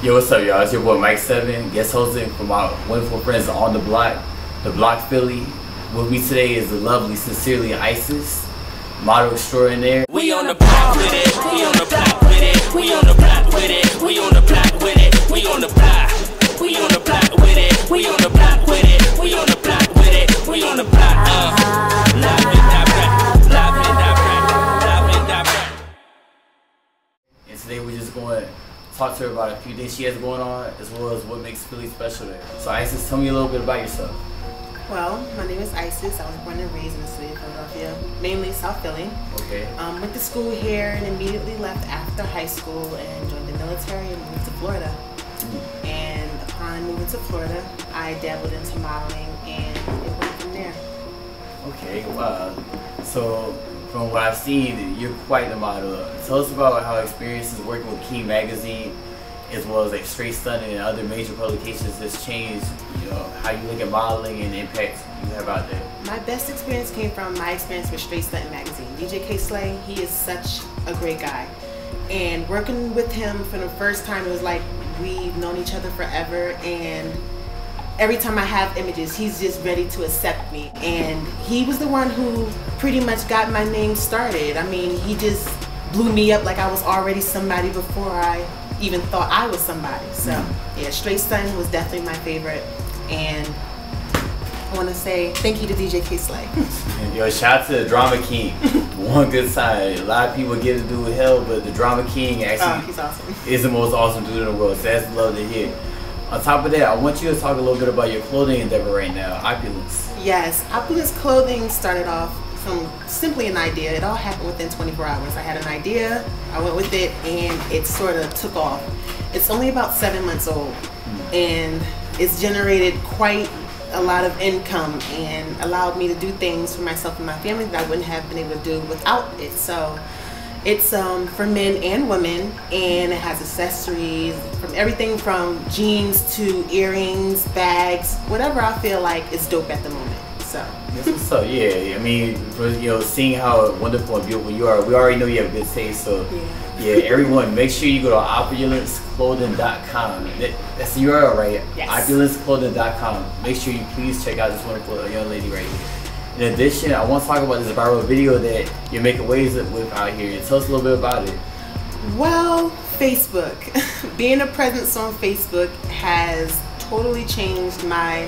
Yo, what's up, y'all? It's your boy Mike 7, guest hosting for my wonderful friends on the block, the Blahk Philly. With me today is the lovely Sincerely Isyss, model extraordinaire. We on the block with it. We on the block with it. We on the block with it. We on the block with it. We on the block. We on the block with it. We on the block with it. We on the block with it. We on the block. Live in that rap. Live in that rap. Live in that rap. And today we're just going to talk to her about a few things she has going on, as well as what makes Philly special there. So Isyss, tell me a little bit about yourself. Well, my name is Isyss. I was born and raised in the city of Philadelphia, mainly South Philly. Okay. Went to school here and immediately left after high school and joined the military and moved to Florida. And upon moving to Florida, I dabbled into modeling and it went from there. Okay, wow. So, from what I've seen, you're quite the model. Tell us about how experiences working with King Magazine, as well as like Straight Stunning and other major publications, has changed, you know, how you look at modeling and the impact you have out there. My best experience came from my experience with Straight Stunning magazine. DJ K Slay, he is such a great guy. And working with him for the first time, it was like we've known each other forever, and every time I have images, he's just ready to accept me. And he was the one who pretty much got my name started. I mean, he just blew me up like I was already somebody before I even thought I was somebody. So yeah, Straight Stunning was definitely my favorite. And I want to say thank you to DJ K Slay. Yo, shout out to the Drama King. One good side. A lot of people get to do with hell, but the Drama King actually he's awesome. is the most awesome dude in the world. So that's love to hear. On top of that, I want you to talk a little bit about your clothing endeavor right now, Opulence. Yes, Opulence clothing started off from simply an idea. It all happened within 24 hours. I had an idea, I went with it, and it sort of took off. It's only about 7 months old, and it's generated quite a lot of income and allowed me to do things for myself and my family that I wouldn't have been able to do without it. So it's for men and women, and it has accessories from everything from jeans to earrings, bags, whatever I feel like is dope at the moment. So That's what's up. Yeah, I mean, seeing how wonderful and beautiful you are, we already know you have good taste. So yeah, everyone, make sure you go to opulenceclothing.com. That's the URL, right? Yes. Opulenceclothing.com. Make sure you please check out this wonderful young lady right here. In addition, I want to talk about this viral video that you're making waves with out here. Tell us a little bit about it. Well, Facebook. Being a presence on Facebook has totally changed my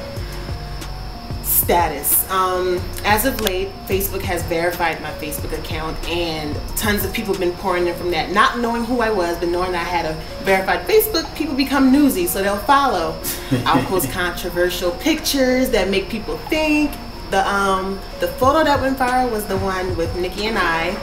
status. As of late, Facebook has verified my Facebook account, and tons of people have been pouring in from that. Not knowing who I was, but knowing I had a verified Facebook, people become newsy, so they'll follow. I'll post controversial pictures that make people think. The photo that went viral was the one with Nicki and I,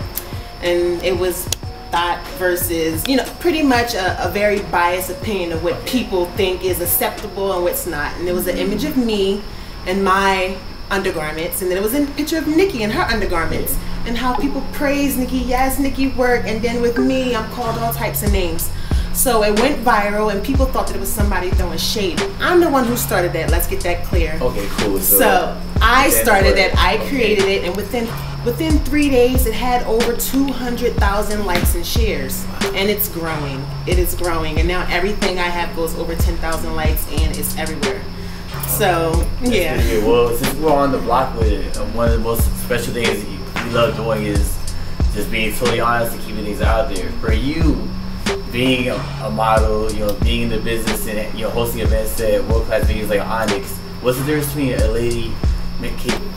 and it was thought versus, you know, pretty much a very biased opinion of what people think is acceptable and what's not. And there was an image of me and my undergarments, and then it was a picture of Nicki and her undergarments, and how people praise Nicki, yes, Nicki work, and then with me, I'm called all types of names. So it went viral, and people thought that it was somebody throwing shade. I'm the one who started that. Let's get that clear. Okay, cool. So I started that. I created it, and within 3 days, it had over 200,000 likes and shares, and it's growing. It is growing, and now everything I have goes over 10,000 likes, and it's everywhere. So yeah. Well, since we're on the block with it, one of the most special things we love doing is just being totally honest and keeping things out there. For you, being a model, you know, being in the business and, you know, hosting events at world-class venues like Onyx, what's the difference between a lady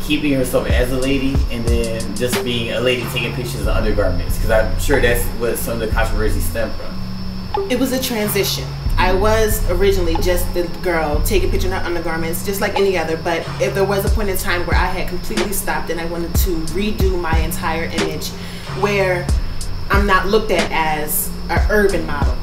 keeping herself as a lady and then just being a lady taking pictures of undergarments? Because I'm sure that's what some of the controversy stemmed from. It was a transition. I was originally just the girl taking pictures of her undergarments, just like any other, but if there was a point in time where I had completely stopped and I wanted to redo my entire image, where I'm not looked at as an urban model.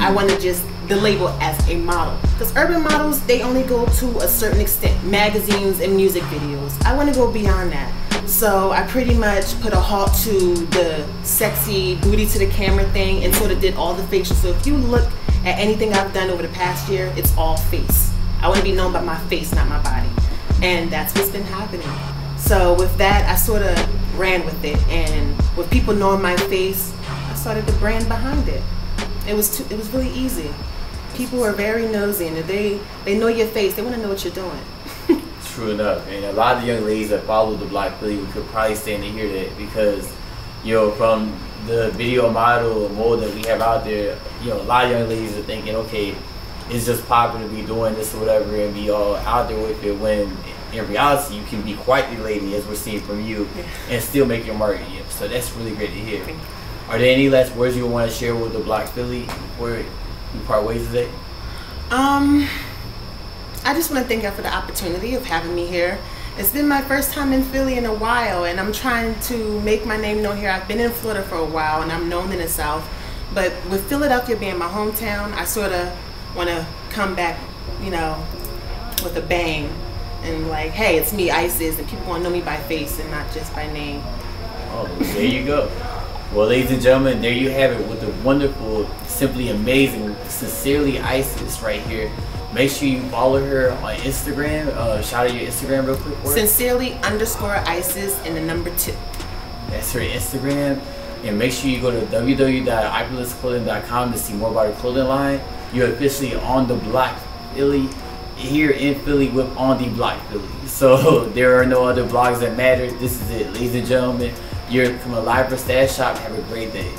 I want to just the label as a model, because urban models, they only go to a certain extent, magazines and music videos. I want to go beyond that. So I pretty much put a halt to the sexy booty to the camera thing and sort of did all the facial. So if you look at anything I've done over the past year, it's all face. I want to be known by my face, not my body. And that's what's been happening. So with that, I sort of ran with it, and with people knowing my face, I started the brand behind it. It was really easy. People are very nosy, and if they know your face, they want to know what you're doing. True enough, and a lot of the young ladies that follow the Blahk Philly could probably stand to hear that, because from the video model mold that we have out there, a lot of young ladies are thinking, okay, it's just popular to be doing this or whatever and be all out there with it, when in reality you can be quite the lady, as we're seeing from you, and still make your mark. So that's really great to hear. Are there any last words you want to share with the Blahk Philly before we part ways today? I just want to thank you for the opportunity of having me here. It's been my first time in Philly in a while, and I'm trying to make my name known here. I've been in Florida for a while, and I'm known in the South. But with Philadelphia being my hometown, I sort of want to come back, with a bang. And like, hey, it's me, Isyss, and people want to know me by face and not just by name. Oh, there you go. Well, ladies and gentlemen, there you have it with the wonderful, simply amazing, Sincerely Isyss right here. Make sure you follow her on Instagram. Shout out your Instagram real quick. Sincerely_Isyss and the number 2. That's her Instagram. And make sure you go to www.iPlustClothing.com to see more about her clothing line. You're officially on the Blahk Philly, here in Philly on the Blahk Philly. So there are no other blogs that matter. This is it, ladies and gentlemen. You're from a live for Stash Shop. Have a great day.